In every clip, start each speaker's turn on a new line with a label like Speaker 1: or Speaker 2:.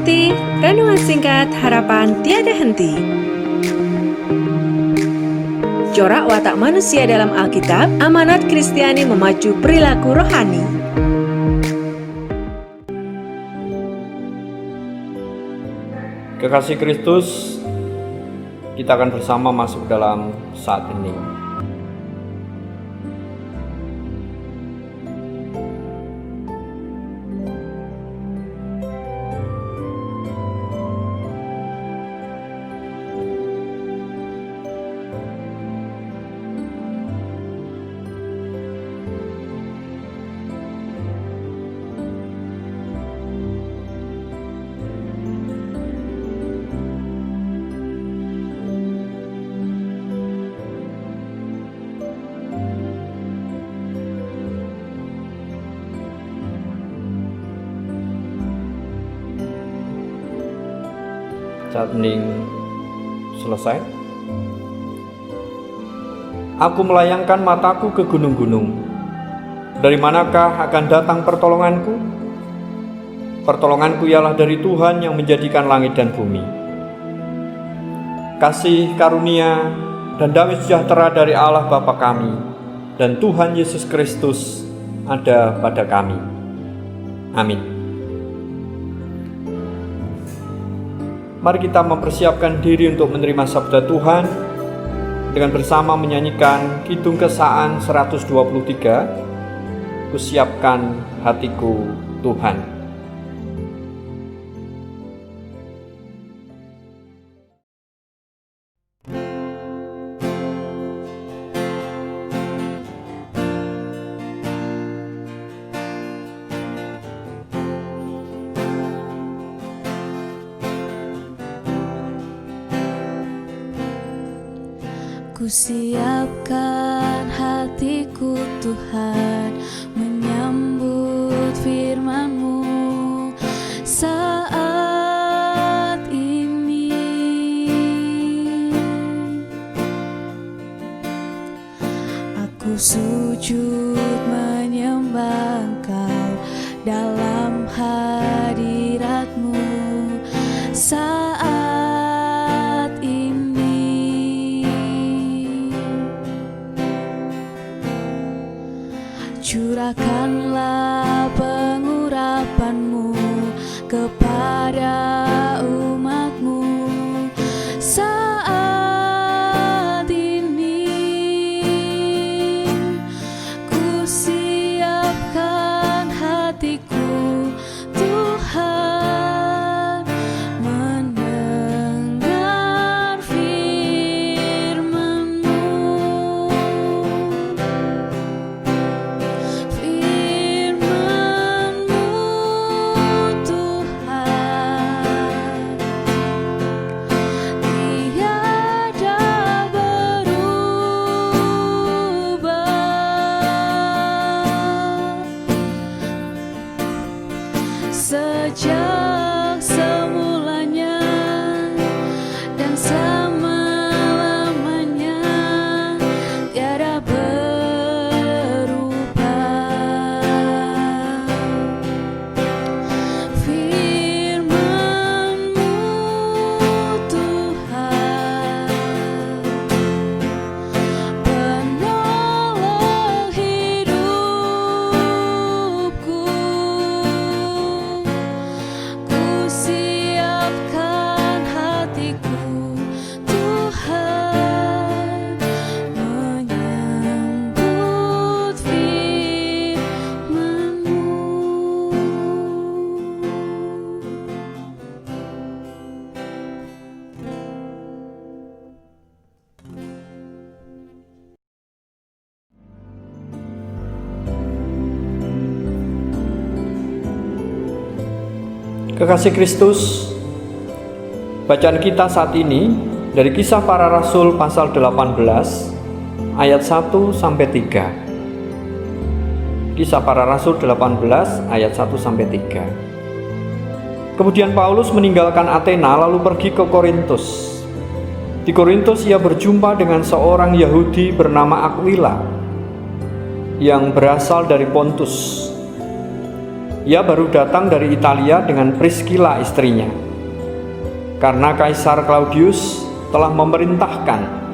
Speaker 1: mengikuti renungan singkat harapan tiada henti. Corak watak manusia dalam Alkitab, amanat Kristiani memacu perilaku rohani.
Speaker 2: Kekasih Kristus, kita akan bersama masuk dalam saat hening. Saat hening selesai, aku melayangkan mataku ke gunung-gunung. Dari manakah akan datang pertolonganku? Pertolonganku ialah dari Tuhan yang menjadikan langit dan bumi. Kasih karunia dan damai sejahtera dari Allah Bapa kami dan Tuhan Yesus Kristus ada pada kami. Amin. Mari kita mempersiapkan diri untuk menerima sabda Tuhan dengan bersama menyanyikan Kidung Kesahan 123, Kusiapkan hatiku Tuhan.
Speaker 3: Kusiapkan hatiku Tuhan, menyambut firman-Mu saat ini. Aku sujud menyembah Engkau dalam hadirat-Mu saat curahkanlah pengurapan-Mu kepada umat-Mu saat ini. Kusiapkan hatiku Tuhan, mendengar firman-Mu. Sejak semulanya dan selama-lamanya tiada berubah. Firman-Mu Tuhan, penolong hidupku. Kusiapkan hatiku Tuhan, menyambut firman-Mu.
Speaker 2: Kekasih Kristus, bacaan kita saat ini dari Kisah Para Rasul pasal 18 ayat 1-3. Kisah Para Rasul 18 ayat 1-3. Kemudian Paulus meninggalkan Athena lalu pergi ke Korintus. Di Korintus ia berjumpa dengan seorang Yahudi bernama Aquila yang berasal dari Pontus. Ia baru datang dari Italia dengan Priscilla istrinya, karena Kaisar Claudius telah memerintahkan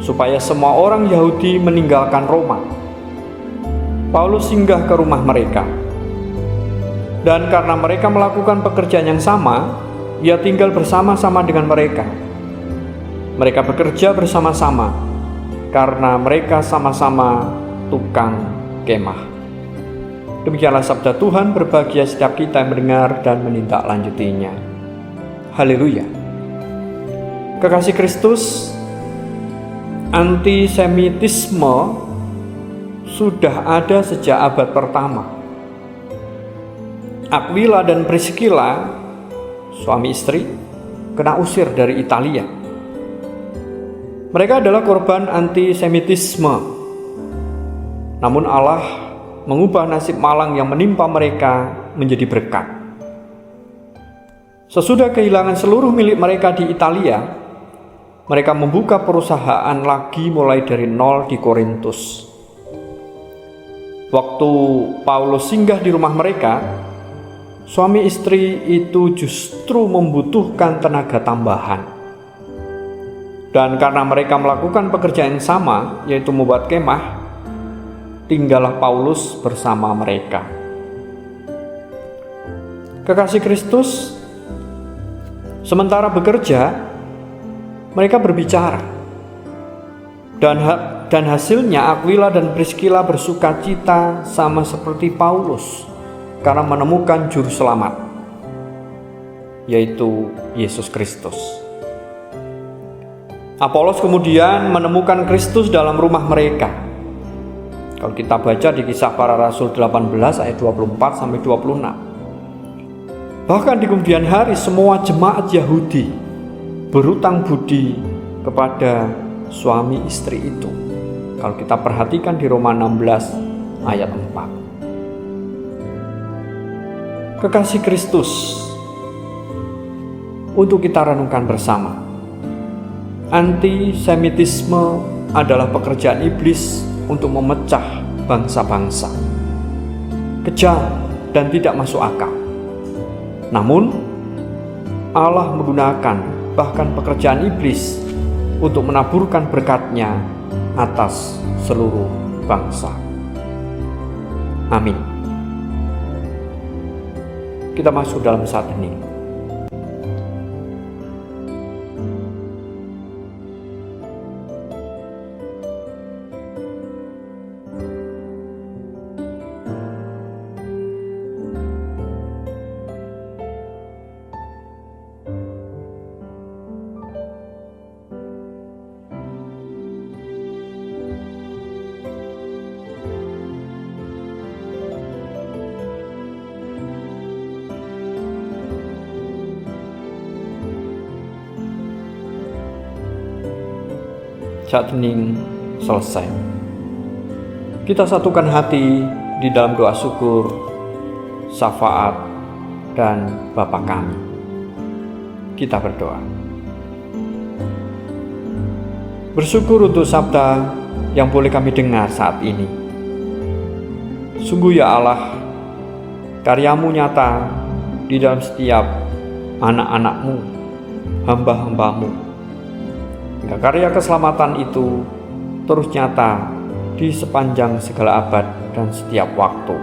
Speaker 2: supaya semua orang Yahudi meninggalkan Roma. Paulus singgah ke rumah mereka, dan karena mereka melakukan pekerjaan yang sama, ia tinggal bersama-sama dengan mereka. Mereka bekerja bersama-sama karena mereka sama-sama tukang kemah. Demikianlah sabda Tuhan, berbahagia setiap kita yang mendengar dan menindaklanjutinya. Haleluya. Kekasih Kristus, antisemitisme sudah ada sejak abad pertama. Aquila dan Priscilla, suami istri, kena usir dari Italia. Mereka adalah korban antisemitisme. Namun Allah mengubah nasib malang yang menimpa mereka menjadi berkat. Sesudah kehilangan seluruh milik mereka di Italia, mereka membuka perusahaan lagi mulai dari nol di Korintus. Waktu Paulus singgah di rumah mereka, suami istri itu justru membutuhkan tenaga tambahan. Dan karena mereka melakukan pekerjaan yang sama, yaitu membuat kemah, tinggallah Paulus bersama mereka. Kekasih Kristus, sementara bekerja, mereka berbicara. Dan hasilnya Aquila dan Priscilla bersukacita sama seperti Paulus karena menemukan juru selamat, yaitu Yesus Kristus. Apolos kemudian menemukan Kristus dalam rumah mereka. Kalau kita baca di Kisah Para Rasul 18 ayat 24 sampai 26. Bahkan di kemudian hari semua jemaat Yahudi berutang budi kepada suami istri itu. Kalau kita perhatikan di Roma 16 ayat 4. Kekasih Kristus, untuk kita renungkan bersama. Antisemitisme adalah pekerjaan iblis untuk memecah bangsa-bangsa. Kejam dan tidak masuk akal. Namun, Allah menggunakan bahkan pekerjaan iblis untuk menaburkan berkat-Nya atas seluruh bangsa. Amin. Kita masuk dalam saat hening. Saat hening selesai. Kita satukan hati di dalam doa syukur, syafaat, dan Bapa kami. Kita berdoa. Bersyukur untuk sabda yang boleh kami dengar saat ini. Sungguh ya Allah, karya-Mu nyata di dalam setiap anak-anak-Mu, hamba-hamba-Mu. Hingga karya keselamatan itu terus nyata di sepanjang segala abad dan setiap waktu.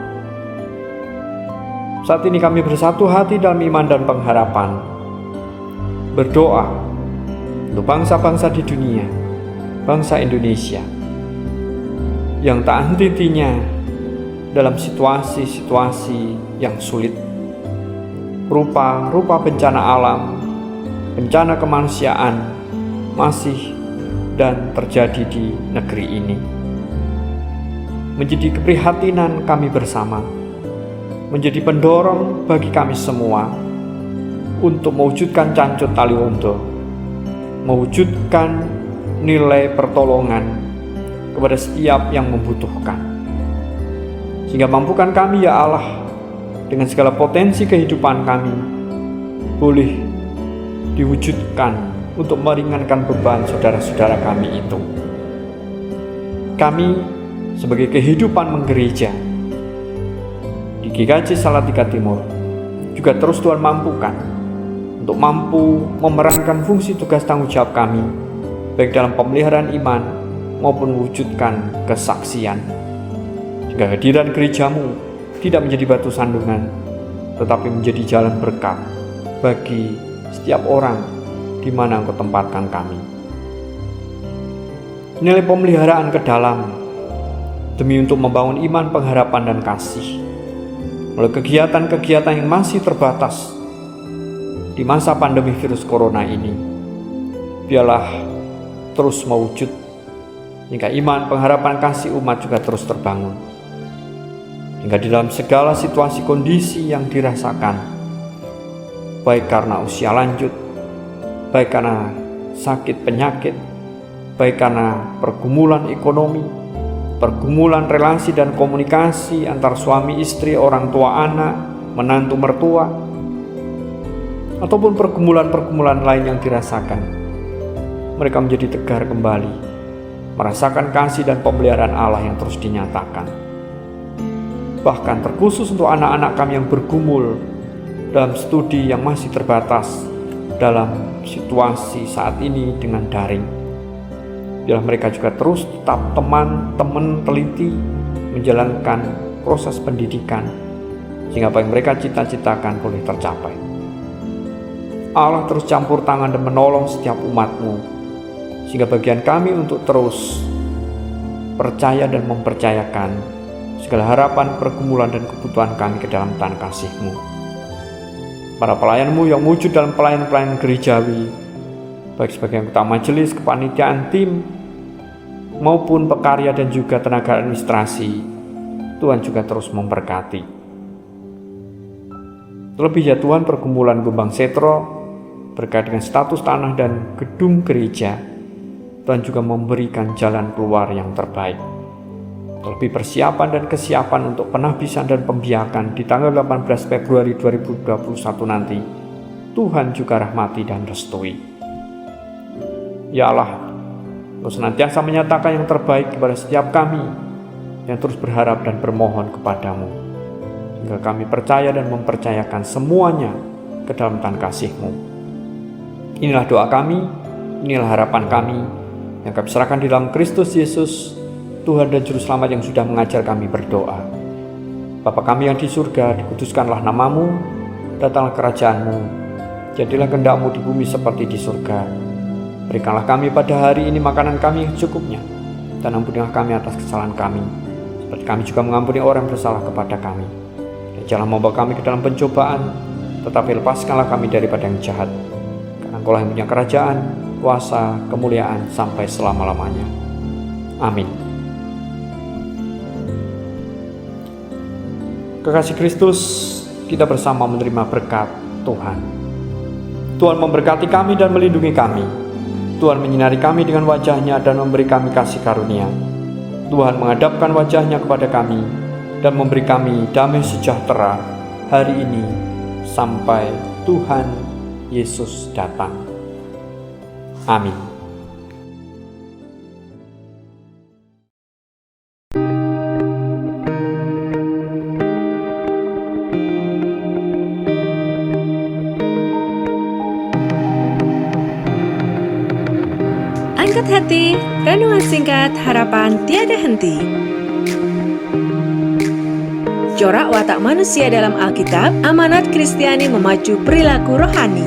Speaker 2: Saat ini kami bersatu hati dalam iman dan pengharapan, berdoa untuk bangsa-bangsa di dunia, bangsa Indonesia, yang tak henti-hentinya dalam situasi-situasi yang sulit, rupa bencana alam, bencana kemanusiaan, masih dan terjadi di negeri ini. Menjadi keprihatinan kami bersama, menjadi pendorong bagi kami semua untuk mewujudkan Cancut Taliwondo, mewujudkan nilai pertolongan kepada setiap yang membutuhkan. Sehingga mampukan kami ya Allah, dengan segala potensi kehidupan kami, boleh diwujudkan untuk meringankan beban saudara-saudara kami itu. Kami sebagai kehidupan menggereja, di GKJ Salatiga Timur juga terus Tuhan mampukan untuk mampu memerankan fungsi tugas tanggung jawab kami, baik dalam pemeliharaan iman maupun mewujudkan kesaksian. Sehingga hadiran gerejamu tidak menjadi batu sandungan, tetapi menjadi jalan berkat bagi setiap orang di mana Engkau tempatkan kami. Nilai pemeliharaan ke dalam demi untuk membangun iman, pengharapan, dan kasih melalui kegiatan-kegiatan yang masih terbatas di masa pandemi virus corona ini. Biarlah terus mewujud hingga iman, pengharapan, kasih umat juga terus terbangun, hingga di dalam segala situasi kondisi yang dirasakan, baik karena usia lanjut, baik karena sakit penyakit, baik karena pergumulan ekonomi, pergumulan relasi dan komunikasi antar suami istri, orang tua anak, menantu mertua, ataupun pergumulan-pergumulan lain yang dirasakan, mereka menjadi tegar kembali, merasakan kasih dan pemeliharaan Allah yang terus dinyatakan. Bahkan terkhusus untuk anak-anak kami yang bergumul dalam studi yang masih terbatas dalam situasi saat ini dengan daring. Biarlah mereka juga terus tetap teman-teman teliti menjalankan proses pendidikan, sehingga apa yang mereka cita-citakan boleh tercapai. Allah terus campur tangan dan menolong setiap umat-Mu, sehingga bagian kami untuk terus percaya dan mempercayakan segala harapan, pergumulan, dan kebutuhan kami ke dalam tangan kasih-Mu. Para pelayan-Mu yang wujud dalam pelayan-pelayan gerejawi, baik sebagai anggota majelis, kepanitiaan, tim, maupun pekarya dan juga tenaga administrasi, Tuhan juga terus memberkati. Terlebih ya Tuhan, pergumulan Gombang Setro berkait dengan status tanah dan gedung gereja, Tuhan juga memberikan jalan keluar yang terbaik. Terlebih persiapan dan kesiapan untuk penahbisan dan pembiakan di tanggal 18 Februari 2021 nanti, Tuhan juga rahmati dan restui. Ya Allah, Engkau senantiasa menyatakan yang terbaik kepada setiap kami yang terus berharap dan bermohon kepadamu, hingga kami percaya dan mempercayakan semuanya ke dalam tangan kasih-Mu. Inilah doa kami, inilah harapan kami yang kami serahkan di dalam Kristus Yesus, Tuhan dan Juru Selamat yang sudah mengajar kami berdoa. Bapa kami yang di surga, dikuduskanlah nama-Mu, datanglah kerajaan-Mu, jadilah kehendak-Mu di bumi seperti di surga. Berikanlah kami pada hari ini makanan kami yang cukupnya, dan ampunilah kami atas kesalahan kami, seperti kami juga mengampuni orang yang bersalah kepada kami. Dan jangan membawa kami ke dalam pencobaan, tetapi lepaskanlah kami daripada yang jahat. Karena Engkau yang punya kerajaan, kuasa, kemuliaan sampai selama-lamanya. Amin. Kekasih Kristus, kita bersama menerima berkat Tuhan. Tuhan memberkati kami dan melindungi kami. Tuhan menyinari kami dengan wajah-Nya dan memberi kami kasih karunia. Tuhan menghadapkan wajah-Nya kepada kami dan memberi kami damai sejahtera hari ini sampai Tuhan Yesus datang. Amin.
Speaker 1: Angkat hati, renungan singkat harapan tiada henti. Corak watak manusia dalam Alkitab, amanat Kristiani memacu perilaku rohani.